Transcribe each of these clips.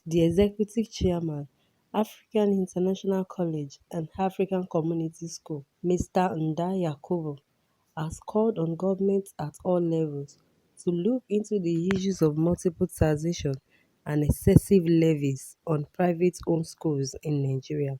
The executive chairman, African International College and African Community School, Mr. Nda Yakubu, has called on governments at all levels to look into the issues of multiple taxation and excessive levies on private-owned schools in Nigeria.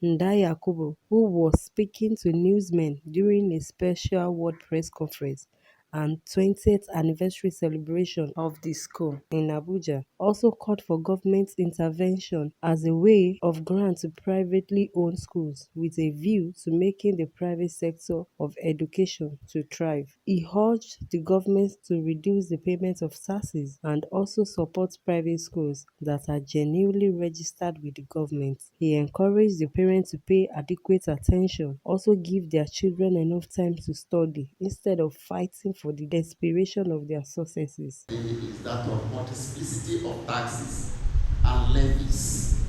Nda Yakubu, who was speaking to newsmen during a special World Press Conference and 20th anniversary celebration of the school in Abuja, also called for government intervention as a way of grant to privately owned schools with a view to making the private sector of education to thrive. He urged the government to reduce the payment of taxes and also support private schools that are genuinely registered with the government. He encouraged the parents to pay adequate attention, also give their children enough time to study instead of fighting for the desperation of their successes. Is that of multiplicity of taxes and levies.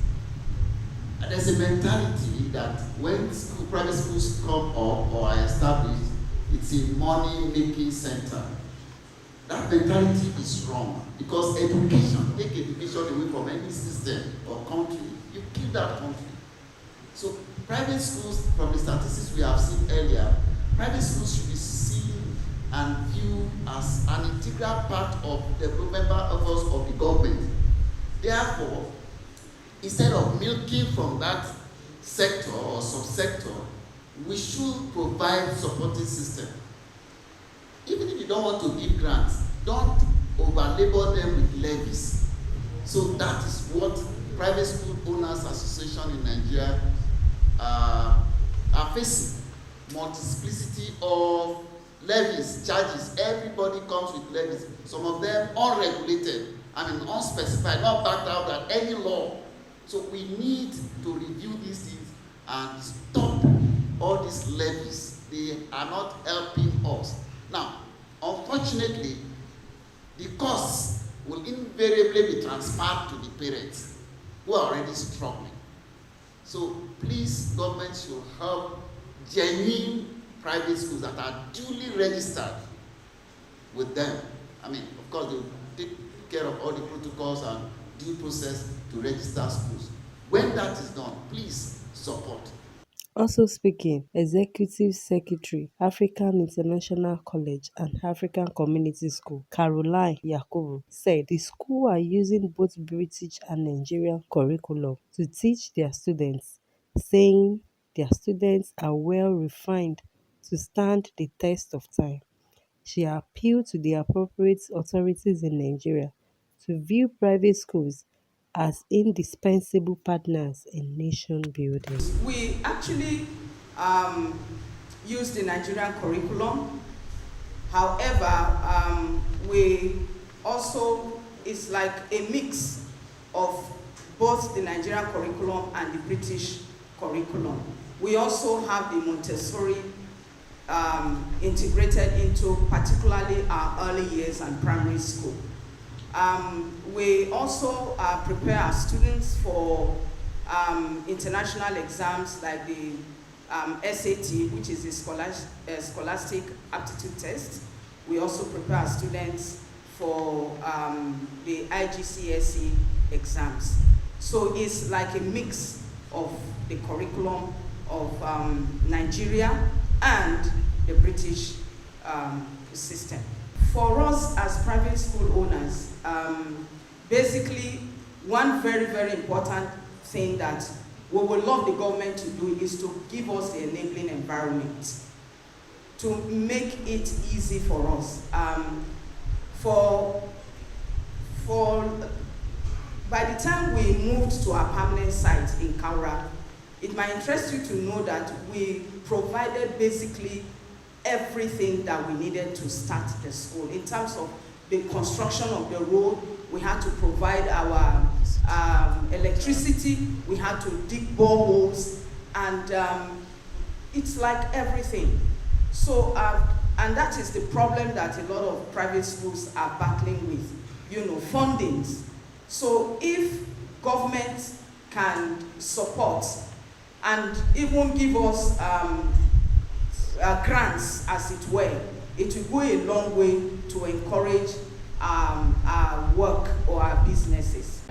And there's a mentality that when private schools come up or are established, it's a money-making center. That mentality is wrong because education, take education away from any system or country, you kill that country. So private schools, from the statistics we have seen earlier, private schools should be seen and viewed as an integral part of the development efforts of the government. Therefore, instead of milking from that sector or subsector, we should provide supporting system. Even if you don't want to give grants, don't over-label them with levies. So that is what Private School Owners Association in Nigeria are facing. Multiplicity of levies, charges. Everybody comes with levies. Some of them unregulated, unspecified, not backed out at any law. So we need to review these things and stop all these levies. They are not helping us. Now, unfortunately, the costs will invariably be transferred to the parents who are already struggling. So please, government should help genuine private schools that are duly registered with them. Of course, they will take care of all the protocols and due process to register schools. When that is done, please support. Also speaking, Executive Secretary, African International College and African Community School, Caroline Yakubu, said the school are using both British and Nigerian curriculum to teach their students, saying their students are well refined to stand the test of time. She appealed to the appropriate authorities in Nigeria to view private schools as indispensable partners in nation building. We actually use the Nigerian curriculum. However, we also, it's like a mix of both the Nigerian curriculum and the British curriculum. We also have the Montessori integrated into particularly our early years and primary school. We also prepare our students for international exams like the SAT, which is the Scholastic Aptitude Test. We also prepare our students for the IGCSE exams. So it's like a mix of the curriculum of Nigeria and the British system. For us as private school owners, basically one very, very important thing that we would love the government to do is to give us the enabling environment, to make it easy for us. By the time we moved to our permanent site in Kaura, it might interest you to know that we provided basically everything that we needed to start the school. In terms of the construction of the road, we had to provide our electricity, we had to dig boreholes, and it's like everything. So, and that is the problem that a lot of private schools are battling with, fundings. So if government can support and even give us grants, as it were, it will go a long way to encourage our work or our businesses.